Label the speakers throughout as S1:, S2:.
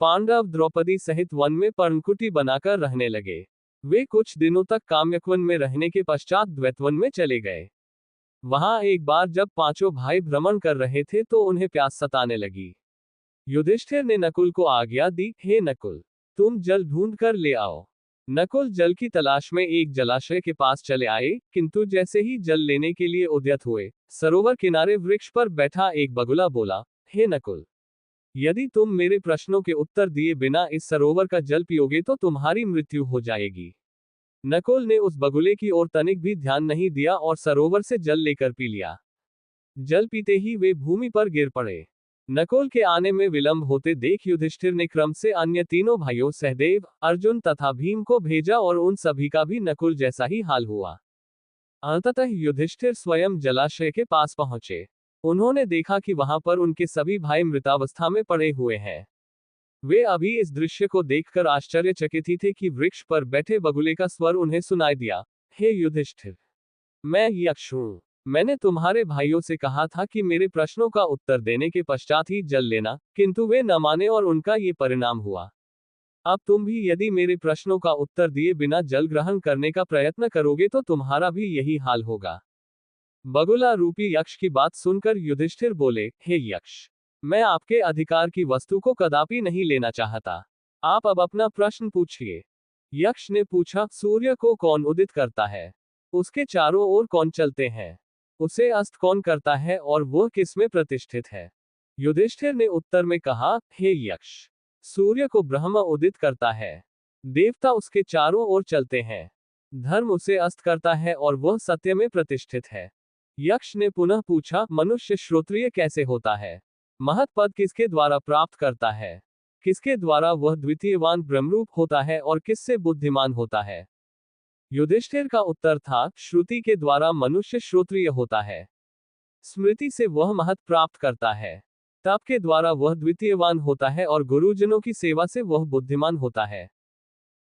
S1: पांडव द्रौपदी सहित वन में पर्णकुटी बनाकर रहने लगे। वे कुछ दिनों तक काम्यकवन में रहने के पश्चात द्वैतवन में चले गए। वहां एक बार जब पांचों भाई भ्रमण कर रहे थे तो उन्हें प्यास सताने लगी। युधिष्ठिर ने नकुल को आज्ञा दी, हे नकुल, तुम जल ढूंढ कर ले आओ। नकुल जल की तलाश में एक जलाशय के पास चले आए, किंतु जैसे ही जल लेने के लिए उद्यत हुए, सरोवर किनारे वृक्ष पर बैठा एक बगुला बोला, हे नकुल, यदि तुम मेरे प्रश्नों के उत्तर दिए बिना इस सरोवर का जल पियोगे तो तुम्हारी मृत्यु हो जाएगी। नकुल ने उस बगुले की ओर तनिक भी ध्यान नहीं दिया और सरोवर से जल लेकर पी लिया। जल पीते ही वे भूमि पर गिर पड़े। नकुल के आने में विलंब होते देख युधिष्ठिर ने क्रम से अन्य तीनों भाइयों सहदेव, अर्जुन तथा भीम को भेजा और उन सभी का भी नकुल जैसा ही हाल हुआ। अंततः युधिष्ठिर स्वयं जलाशय के पास पहुंचे। उन्होंने देखा कि वहां पर उनके सभी भाई मृतावस्था में पड़े हुए हैं। वे अभी इस दृश्य को देखकर आश्चर्यचकित ही थे कि वृक्ष पर बैठे बगुले का स्वर उन्हें सुनाई दिया, हे युधिष्ठिर, मैं यक्ष हूं। मैंने तुम्हारे भाइयों से कहा था कि मेरे प्रश्नों का उत्तर देने के पश्चात ही जल लेना, किंतु वे न माने और उनका ये परिणाम हुआ। अब तुम भी यदि मेरे प्रश्नों का उत्तर दिए बिना जल ग्रहण करने का प्रयत्न करोगे तो तुम्हारा भी यही हाल होगा। बगुला रूपी यक्ष की बात सुनकर युधिष्ठिर बोले, हे यक्ष, मैं आपके अधिकार की वस्तु को कदापि नहीं लेना चाहता। आप अब अपना प्रश्न पूछिए। यक्ष ने पूछा, सूर्य को कौन उदित करता है? उसके चारों ओर कौन चलते हैं? उसे अस्त कौन करता है और वह किसमें प्रतिष्ठित है? युधिष्ठिर ने उत्तर में कहा, हे यक्ष, सूर्य को ब्रह्मा उदित करता है। देवता उसके चारों ओर चलते हैं। धर्म उसे अस्त करता है और वह सत्य में प्रतिष्ठित है। यक्ष ने पुनः पूछा, मनुष्य श्रोत्रिय कैसे होता है? महत् पद किसके द्वारा प्राप्त करता है? किसके द्वारा वह द्वितीयवान ब्रह्मरूप होता है और किससे बुद्धिमान होता है? युधिष्ठिर का उत्तर था, श्रुति के द्वारा मनुष्य श्रोत्रिय होता है। स्मृति से वह महत् प्राप्त करता है। तप के द्वारा वह द्वितीयवान होता है और गुरुजनों की सेवा से वह बुद्धिमान होता है।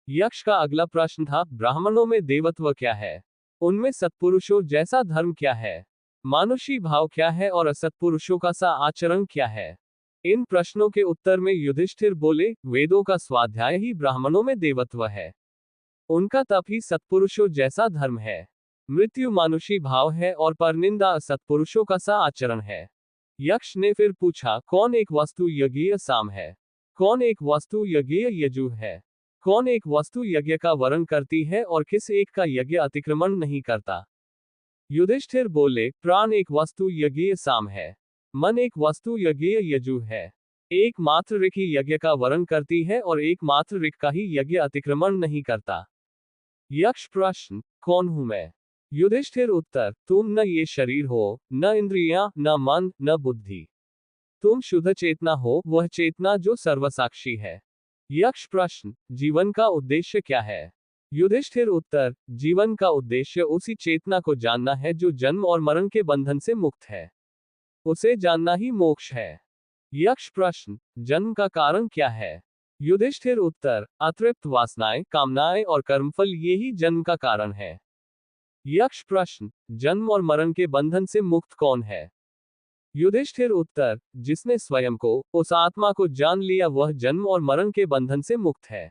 S1: यक्ष का अगला प्रश्न था, ब्राह्मणों में देवत्व क्या है? उनमें सत्पुरुषों जैसा धर्म क्या है? मानुषी भाव क्या है और असत्पुरुषों का सा आचरण क्या है? इन प्रश्नों के उत्तर में युधिष्ठिर बोले, वेदों का स्वाध्याय ही ब्राह्मणों में देवत्व है। उनका तप ही सत्पुरुषों जैसा धर्म है। मृत्यु मानुषी भाव है और परनिंदा असत्पुरुषों का सा आचरण है। यक्ष ने फिर पूछा, कौन एक वस्तु यज्ञीय साम है? कौन एक वस्तु यज्ञीय यजु है? कौन एक वस्तु यज्ञ का वर्ण करती है और किस एक का यज्ञ अतिक्रमण नहीं करता? युधिष्ठिर बोले, प्राण एक वस्तु यज्ञीय साम है। मन एक वस्तु यज्ञीय यजु है। एक मात्र ऋक ही यज्ञ का वर्ण करती है और एक मात्र ऋक का ही यज्ञ अतिक्रमण नहीं करता। यक्ष प्रश्न, कौन हूं मैं? युधिष्ठिर उत्तर, तुम न ये शरीर हो, न इंद्रियां, न मन, न बुद्धि। तुम शुद्ध चेतना हो, वह चेतना जो सर्वसाक्षी है। यक्ष प्रश्न, जीवन का उद्देश्य क्या है? युधिष्ठिर उत्तर, जीवन का उद्देश्य उसी चेतना को जानना है जो जन्म और मरण के बंधन से मुक्त है। उसे जानना ही मोक्ष है। यक्ष प्रश्न, जन्म का कारण क्या है? युधिष्ठिर उत्तर, अतृप्त वासनाएं, कामनाएं और कर्मफल ये ही जन्म का कारण है। यक्ष प्रश्न, जन्म और मरण के बंधन से मुक्त कौन है? युधिष्ठिर उत्तर, जिसने स्वयं को, उस आत्मा को जान लिया वह जन्म और मरण के बंधन से मुक्त है।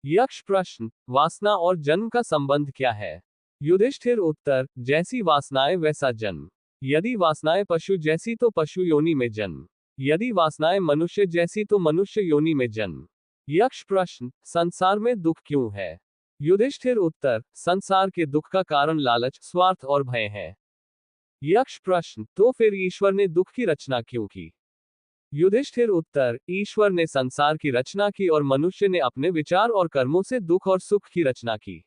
S1: यक्ष प्रश्न, वासना और जन्म का संबंध क्या है? युधिष्ठिर उत्तर, जैसी वासनाएं वैसा जन्म। यदि वासनाएं पशु जैसी तो पशु योनि में जन्म। यदि वासनाएं मनुष्य जैसी तो मनुष्य योनि में जन्म। यक्ष प्रश्न, संसार में दुख क्यों है? युधिष्ठिर उत्तर, संसार के दुख का कारण लालच, स्वार्थ और भय है। यक्ष प्रश्न, तो फिर ईश्वर ने दुख की रचना क्यों की? युधिष्ठिर उत्तर, ईश्वर ने संसार की रचना की और मनुष्य ने अपने विचार और कर्मों से दुख और सुख की रचना की।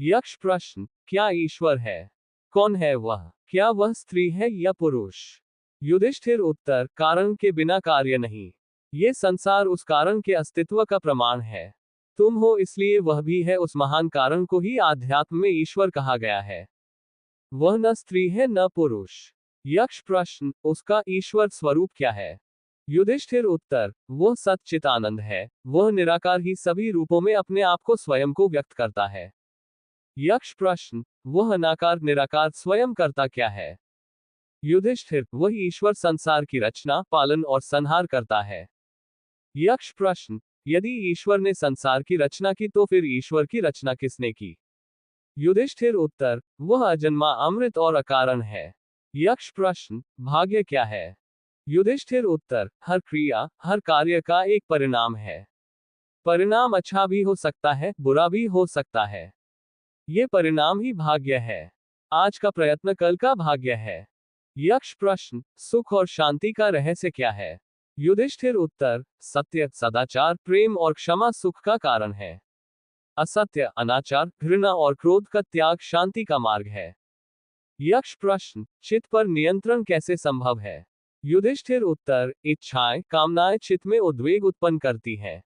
S1: यक्ष प्रश्न, क्या ईश्वर है? कौन है वह? क्या वह स्त्री है या पुरुष? युधिष्ठिर उत्तर, कारण के बिना कार्य नहीं। ये संसार उस कारण के अस्तित्व का प्रमाण है। तुम हो इसलिए वह भी है, उस महान कारण को ही आध्यात्म में ईश्वर कहा गया है। वह न स्त्री है न पुरुष। यक्ष प्रश्न, उसका ईश्वर स्वरूप क्या है? युधिष्ठिर उत्तर, वह सच्चिदानंद है। वह निराकार ही सभी रूपों में अपने आप को स्वयं को व्यक्त करता है। यक्ष प्रश्न, वह अनाकार निराकार स्वयं करता क्या है? युधिष्ठिर, वह ईश्वर संसार की रचना, पालन और संहार करता है। यक्ष प्रश्न, यदि ईश्वर ने संसार की रचना की तो फिर ईश्वर की रचना किसने की? युधिष्ठिर उत्तर, वह अजन्मा, अमृत और अकारण है। यक्ष प्रश्न, भाग्य क्या है? युधिष्ठिर उत्तर, हर क्रिया, हर कार्य का एक परिणाम है। परिणाम अच्छा भी हो सकता है, बुरा भी हो सकता है। ये परिणाम ही भाग्य है। आज का प्रयत्न कल का भाग्य है। यक्ष प्रश्न, सुख और शांति का रहस्य क्या है? युधिष्ठिर उत्तर, सत्य, सदाचार, प्रेम और क्षमा सुख का कारण है। असत्य, अनाचार, घृणा और क्रोध का त्याग शांति का मार्ग है। यक्ष प्रश्न, चित्त पर नियंत्रण कैसे संभव है? युधिष्ठिर उत्तर, इच्छाएं, कामनाएं चित्त में उद्वेग उत्पन्न करती हैं।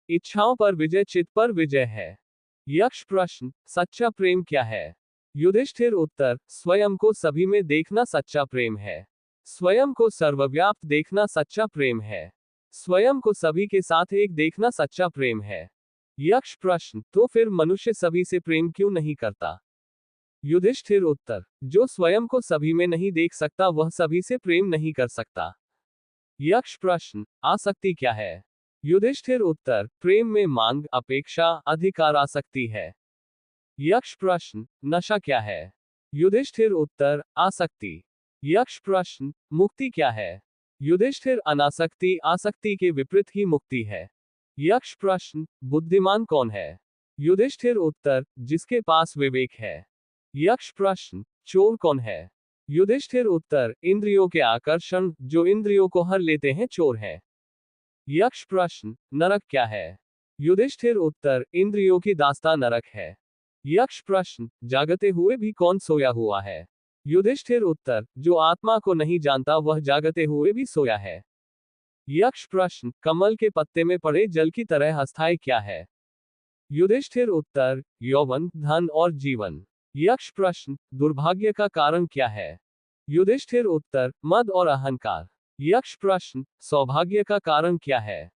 S1: इच्छाओं पर विजय चित्त पर विजय है। यक्ष प्रश्न, सच्चा प्रेम क्या है? युधिष्ठिर उत्तर, स्वयं को सभी में देखना सच्चा प्रेम है। स्वयं को सर्वव्याप्त देखना सच्चा प्रेम है। स्वयं को सभी के साथ एक देखना सच्चा प्रेम है। यक्ष प्रश्न, तो फिर मनुष्य सभी से प्रेम क्यों नहीं करता? युधिष्ठिर उत्तर, जो स्वयं को सभी में नहीं देख सकता वह सभी से प्रेम नहीं कर सकता। यक्ष प्रश्न, आसक्ति क्या है? युधिष्ठिर उत्तर, प्रेम में मांग, अपेक्षा, अधिकार आसक्ति है। यक्ष प्रश्न, नशा क्या है? युधिष्ठिर उत्तर, आसक्ति। यक्ष प्रश्न, मुक्ति क्या है? युधिष्ठिर, अनासक्ति, आसक्ति के विपरीत ही मुक्ति है। यक्ष प्रश्न, बुद्धिमान कौन है? युधिष्ठिर उत्तर, जिसके पास विवेक है। यक्ष प्रश्न, चोर कौन है? युधिष्ठिर उत्तर, इंद्रियों के आकर्षण, जो इंद्रियों को हर लेते हैं चोर है। यक्ष प्रश्न, नरक क्या है? युधिष्ठिर उत्तर, इंद्रियों की दास्ता नरक है। यक्ष प्रश्न, जागते हुए भी कौन सोया हुआ है? युधिष्ठिर उत्तर, जो आत्मा को नहीं जानता वह जागते हुए भी सोया है। यक्ष प्रश्न, कमल के पत्ते में पड़े जल की तरह अस्थायी क्या है? युधिष्ठिर उत्तर, यौवन, धन और जीवन। यक्ष प्रश्न, दुर्भाग्य का कारण क्या है? युधिष्ठिर उत्तर, मद और अहंकार। यक्ष प्रश्न, सौभाग्य का कारण क्या है?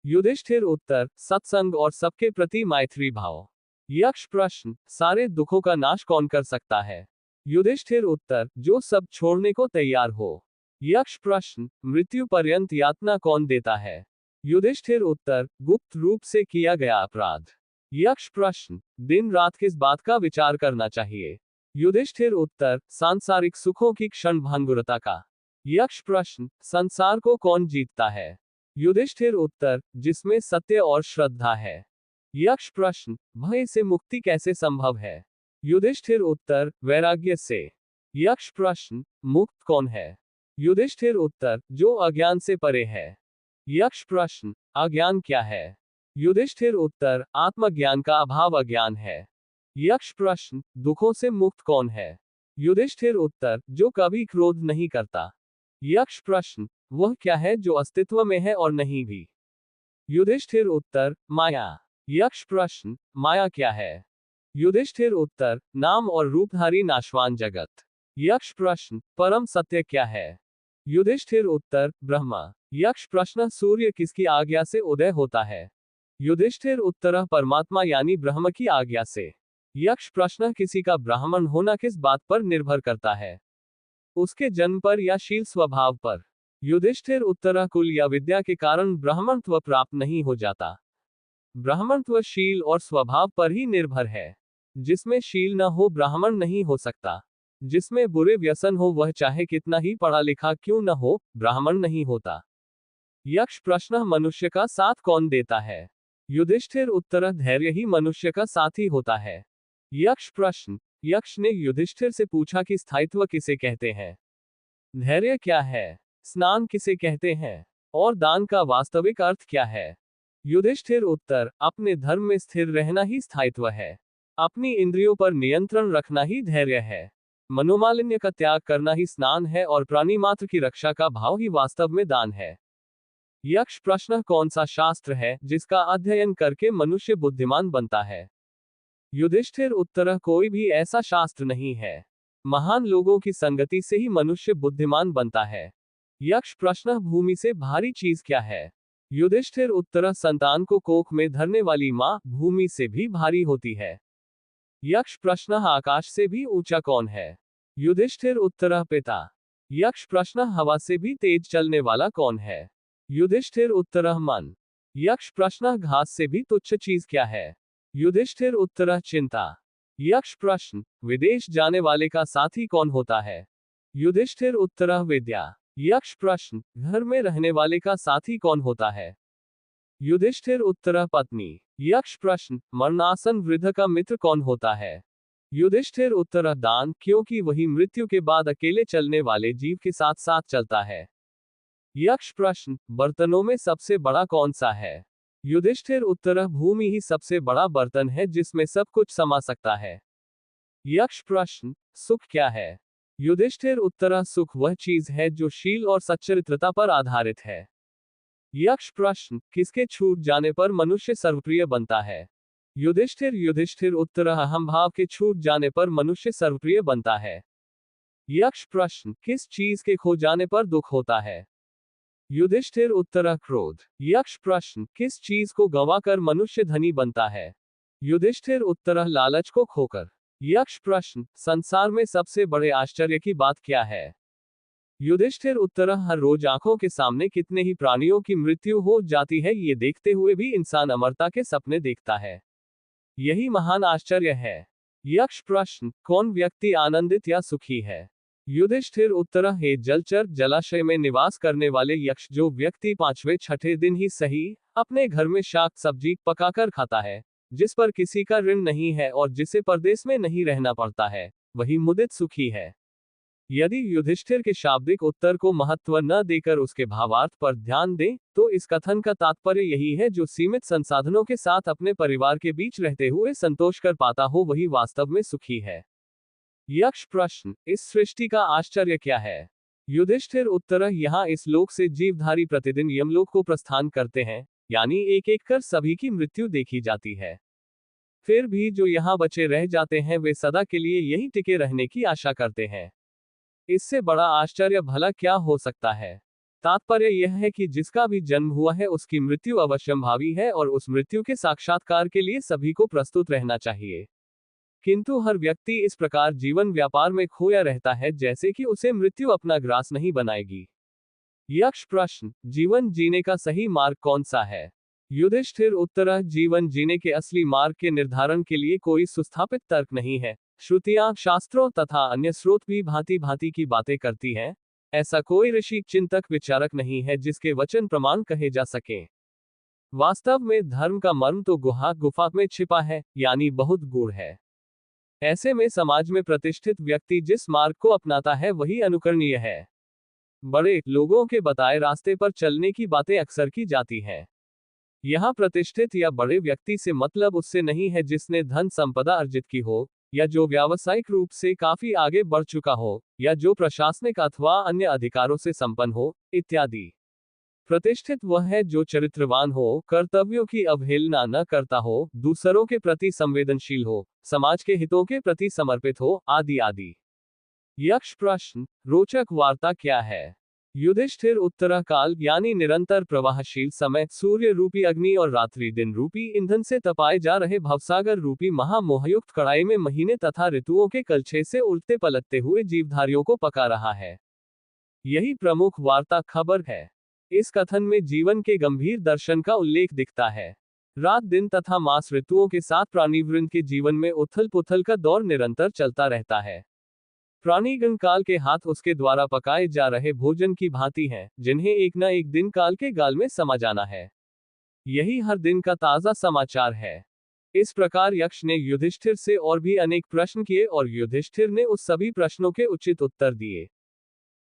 S1: युधिष्ठिर उत्तर, सत्संग और सबके प्रति मैत्री भाव। यक्ष प्रश्न, सारे दुखों का नाश कौन कर सकता है? युधिष्ठिर उत्तर, जो सब छोड़ने को तैयार हो। यक्ष प्रश्न, मृत्यु पर्यंत यातना कौन देता है? युधिष्ठिर उत्तर, गुप्त रूप से किया गया अपराध। यक्ष प्रश्न, दिन रात किस बात का विचार करना चाहिए? युधिष्ठिर उत्तर, सांसारिक सुखों की क्षण भंगुरता का। यक्ष प्रश्न, संसार को कौन जीतता है? युधिष्ठिर उत्तर, जिसमें सत्य और श्रद्धा है। यक्ष प्रश्न, भय से मुक्ति कैसे संभव है? युधिष्ठिर उत्तर, वैराग्य से। यक्ष प्रश्न, मुक्त कौन है? युधिष्ठिर उत्तर, जो अज्ञान से परे है। यक्ष प्रश्न, अज्ञान क्या है? युधिष्ठिर उत्तर, आत्मज्ञान का अभाव अज्ञान है। यक्ष प्रश्न, दुखों से मुक्त कौन है? युधिष्ठिर उत्तर, जो कभी क्रोध नहीं करता। यक्ष प्रश्न, वह क्या है जो अस्तित्व में है और नहीं भी? युधिष्ठिर उत्तर, माया। यक्ष प्रश्न, माया क्या है? युधिष्ठिर उत्तर, नाम और रूपधारी नाशवान जगत। यक्ष प्रश्न, परम सत्य क्या है? युधिष्ठिर उत्तर, ब्रह्मा। यक्ष प्रश्न, सूर्य किसकी आज्ञा से उदय होता है? युधिष्ठिर उत्तर, परमात्मा यानी ब्रह्म की आज्ञा से। यक्ष प्रश्न, किसी का ब्राह्मण होना किस बात पर निर्भर करता है? उसके जन्म पर या शील स्वभाव पर? युधिष्ठिर उत्तर, कुल या विद्या के कारण ब्राह्मणत्व प्राप्त नहीं हो जाता। ब्राह्मणत्व शील और स्वभाव पर ही निर्भर है। जिसमें शील न हो ब्राह्मण नहीं हो सकता। जिसमें बुरे व्यसन हो वह चाहे कितना ही पढ़ा लिखा क्यों न हो, ब्राह्मण नहीं होता। यक्ष प्रश्न, मनुष्य का साथ कौन देता है? युधिष्ठिर उत्तर, धैर्य ही मनुष्य का साथी होता है। यक्ष प्रश्न, यक्ष ने युधिष्ठिर से पूछा कि स्थायित्व किसे कहते हैं? धैर्य क्या है? स्नान किसे कहते हैं? और दान का वास्तविक अर्थ क्या है? युधिष्ठिर उत्तर, अपने धर्म में स्थिर रहना ही स्थायित्व है। अपनी इंद्रियों पर नियंत्रण रखना ही धैर्य है। मनोमालिन्य का त्याग करना ही स्नान है और प्राणी मात्र की रक्षा का भाव ही वास्तव में दान है। यक्ष प्रश्न, कौन सा शास्त्र है जिसका अध्ययन करके मनुष्य बुद्धिमान बनता है? युधिष्ठिर उत्तर, कोई भी ऐसा शास्त्र नहीं है। महान लोगों की संगति से ही मनुष्य बुद्धिमान बनता है। यक्ष प्रश्न, भूमि से भारी चीज क्या है? युधिष्ठिर उत्तर, संतान को कोख में धरने वाली मां भूमि से भी भारी होती है। यक्ष प्रश्न, आकाश से भी ऊंचा कौन है? युधिष्ठिर उत्तर, पिता। यक्ष प्रश्न, हवा से भी तेज चलने वाला कौन है? युधिष्ठिर उत्तरः मन। यक्ष प्रश्न घास से भी तुच्छ चीज क्या है? युधिष्ठिर उत्तरः चिंता। यक्ष प्रश्न विदेश जाने वाले का साथी कौन होता है? युधिष्ठिर उत्तरः विद्या। यक्ष प्रश्न घर में रहने वाले का साथी कौन होता है? युधिष्ठिर उत्तरः पत्नी। यक्ष प्रश्न मरणासन वृद्ध का मित्र कौन होता है? युधिष्ठिर उत्तरः दान, क्योंकि वही मृत्यु के बाद अकेले चलने वाले जीव के साथ साथ चलता है। यक्ष प्रश्न बर्तनों में सबसे बड़ा कौन सा है? युधिष्ठिर उत्तरः भूमि ही सबसे बड़ा बर्तन है जिसमें सब कुछ समा सकता है। यक्ष प्रश्न सुख क्या है? युधिष्ठिर उत्तरः सुख वह चीज है जो शील और सच्चरित्रता पर आधारित है। यक्ष प्रश्न किसके छूट जाने पर मनुष्य सर्वप्रिय बनता है? युधिष्ठिर उत्तरः अहम भाव के छूट जाने पर मनुष्य सर्वप्रिय बनता है। यक्ष प्रश्न किस चीज के खो जाने पर दुख होता है? युधिष्ठिर उत्तरः क्रोध। यक्ष प्रश्न किस चीज को गंवाकर मनुष्य धनी बनता है? युधिष्ठिर उत्तरः लालच को खोकर। यक्ष प्रश्न संसार में सबसे बड़े आश्चर्य की बात क्या है? युधिष्ठिर उत्तरः हर रोज आंखों के सामने कितने ही प्राणियों की मृत्यु हो जाती है, ये देखते हुए भी इंसान अमरता के सपने देखता है। यही महान आश्चर्य है। यक्ष प्रश्न कौन व्यक्ति आनंदित या सुखी है? युधिष्ठिर उत्तरः हे जलचर, जलाशय में निवास करने वाले यक्ष, जो व्यक्ति पांचवें छठे दिन ही सही अपने घर में शाक सब्जी पकाकर खाता है, जिस पर किसी का ऋण नहीं है और जिसे परदेश में नहीं रहना पड़ता है, वही मुदित सुखी है। यदि युधिष्ठिर के शाब्दिक उत्तर को महत्व न देकर उसके भावार्थ पर ध्यान दें, तो इस कथन का तात्पर्य यही है, जो सीमित संसाधनों के साथ अपने परिवार के बीच रहते हुए संतोष कर पाता हो, वही वास्तव में सुखी है। यक्ष प्रश्न इस सृष्टि का आश्चर्य क्या है? युधिष्ठिर उत्तरः यहाँ इस लोक से जीवधारी प्रतिदिन यमलोक को प्रस्थान करते हैं, यानी एक एक कर सभी की मृत्यु देखी जाती है। फिर भी जो यहाँ बचे रह जाते हैं वे सदा के लिए यही टिके रहने की आशा करते हैं। इससे बड़ा आश्चर्य भला क्या हो सकता है? तात्पर्य यह है कि जिसका भी जन्म हुआ है उसकी मृत्यु अवश्यंभावी है और उस मृत्यु के साक्षात्कार के लिए सभी को प्रस्तुत रहना चाहिए। किंतु हर व्यक्ति इस प्रकार जीवन व्यापार में खोया रहता है जैसे कि उसे मृत्यु अपना ग्रास नहीं बनाएगी। यक्ष प्रश्न जीवन जीने का सही मार्ग कौन सा है? युधिष्ठिर उत्तरः जीवन जीने के असली मार्ग के निर्धारण के लिए कोई सुस्थापित तर्क नहीं है। श्रुतियां, शास्त्रों तथा अन्य स्रोत भी भांति भांति की बातें करती हैं। ऐसा कोई ऋषि, चिंतक, विचारक नहीं है जिसके वचन प्रमाण कहे जा सके। वास्तव में धर्म का मर्म तो गुफा में छिपा है, यानी बहुत गूढ़ है। ऐसे में समाज में प्रतिष्ठित व्यक्ति जिस मार्ग को अपनाता है वही अनुकरणीय है। बड़े लोगों के बताए रास्ते पर चलने की बातें अक्सर की जाती हैं। यहाँ प्रतिष्ठित या बड़े व्यक्ति से मतलब उससे नहीं है जिसने धन संपदा अर्जित की हो, या जो व्यावसायिक रूप से काफी आगे बढ़ चुका हो, या जो प्रशासनिक अथवा अन्य अधिकारों से संपन्न हो, इत्यादि। प्रतिष्ठित वह है जो चरित्रवान हो, कर्तव्यों की अवहेलना न करता हो, दूसरों के प्रति संवेदनशील हो, समाज के हितों के प्रति समर्पित हो, आदि आदि। यक्ष प्रश्न रोचक वार्ता क्या है? युधिष्ठिर उत्तरः काल यानी निरंतर प्रवाहशील समय, सूर्य रूपी अग्नि और रात्रि दिन रूपी ईंधन से तपाए जा रहे भवसागर रूपी महामोहयुक्त कड़ाई में महीने तथा ऋतुओं के कलछे से उल्टे पलटते हुए जीवधारियों को पका रहा है। यही प्रमुख वार्ता खबर है। इस कथन में जीवन के गंभीर दर्शन का उल्लेख दिखता है। रात दिन तथा मास ऋतुओं के साथ प्राणीवृंद के जीवन में उथल पुथल का दौर निरंतर चलता रहता है। प्राणीगण काल के हाथ उसके द्वारा पकाए जा रहे भोजन की भांति हैं, जिन्हें एक न एक दिन काल के गाल में समा जाना है। यही हर दिन का ताजा समाचार है। इस प्रकार यक्ष ने युधिष्ठिर से और भी अनेक प्रश्न किए और युधिष्ठिर ने उस सभी प्रश्नों के उचित उत्तर दिए।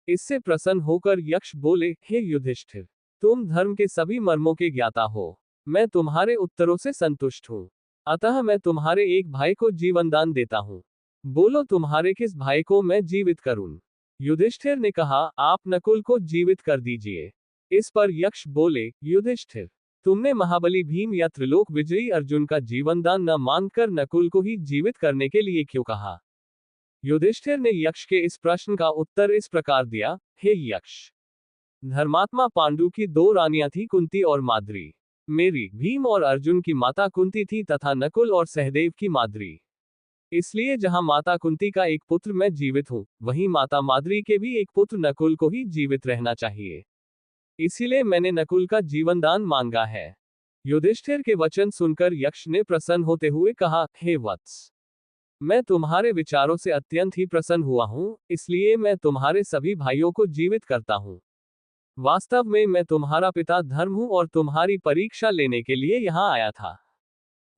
S1: इससे प्रसन्न होकर यक्ष बोले, हे युधिष्ठिर, तुम धर्म के सभी मर्मों के ज्ञाता हो। मैं तुम्हारे उत्तरों से संतुष्ट हूँ। अतः मैं तुम्हारे एक भाई को जीवनदान देता हूँ। बोलो तुम्हारे किस भाई को मैं जीवित करूं? युधिष्ठिर ने कहा, आप नकुल को जीवित कर दीजिए। इस पर यक्ष बोले, युधिष्ठिर, तुमने महाबली भीम या त्रिलोक विजयी अर्जुन का जीवनदान न मानकर नकुल को ही जीवित करने के लिए क्यों कहा? युधिष्ठिर ने यक्ष के इस प्रश्न का उत्तर इस प्रकार दिया, हे यक्ष, धर्मात्मा पांडु की दो रानियां थी, कुंती और माद्री। मेरी, भीम और अर्जुन की माता कुंती थी तथा नकुल और सहदेव की माद्री। इसलिए जहां माता कुंती का एक पुत्र मैं जीवित हूं, वहीं माता माद्री के भी एक पुत्र नकुल को ही जीवित रहना चाहिए। इसीलिए मैंने नकुल का जीवनदान मांगा है। युधिष्ठिर के वचन सुनकर यक्ष ने प्रसन्न होते हुए कहा, हे वत्स, मैं तुम्हारे विचारों से अत्यंत ही प्रसन्न हुआ हूं, इसलिए मैं तुम्हारे सभी भाइयों को जीवित करता हूं। वास्तव में मैं तुम्हारा पिता धर्म हूं और तुम्हारी परीक्षा लेने के लिए यहां आया था।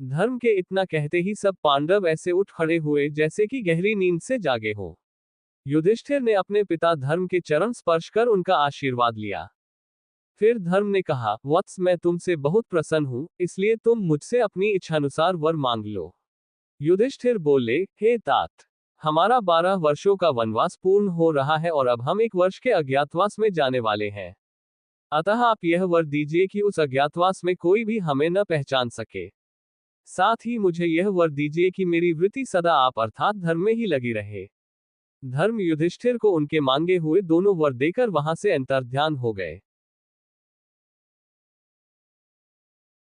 S1: धर्म के इतना कहते ही सब पांडव ऐसे उठ खड़े हुए जैसे कि गहरी नींद से जागे हो। युधिष्ठिर ने अपने पिता धर्म के चरण स्पर्श कर उनका आशीर्वाद लिया। फिर धर्म ने कहा, वत्स, मैं तुमसे बहुत प्रसन्न हूं, इसलिए तुम मुझसे अपनी इच्छानुसार वर मांग लो। युधिष्ठिर बोले, हे तात, हमारा 12 वर्षों का वनवास पूर्ण हो रहा है और अब हम 1 वर्ष के अज्ञातवास में जाने वाले हैं। अतः आप यह वर दीजिए कि उस अज्ञातवास में कोई भी हमें न पहचान सके। साथ ही मुझे यह वर दीजिए कि मेरी वृत्ति सदा आप अर्थात धर्म में ही लगी रहे। धर्म युधिष्ठिर को उनके मांगे हुए दोनों वर देकर वहां से अंतर्ध्यान हो गए।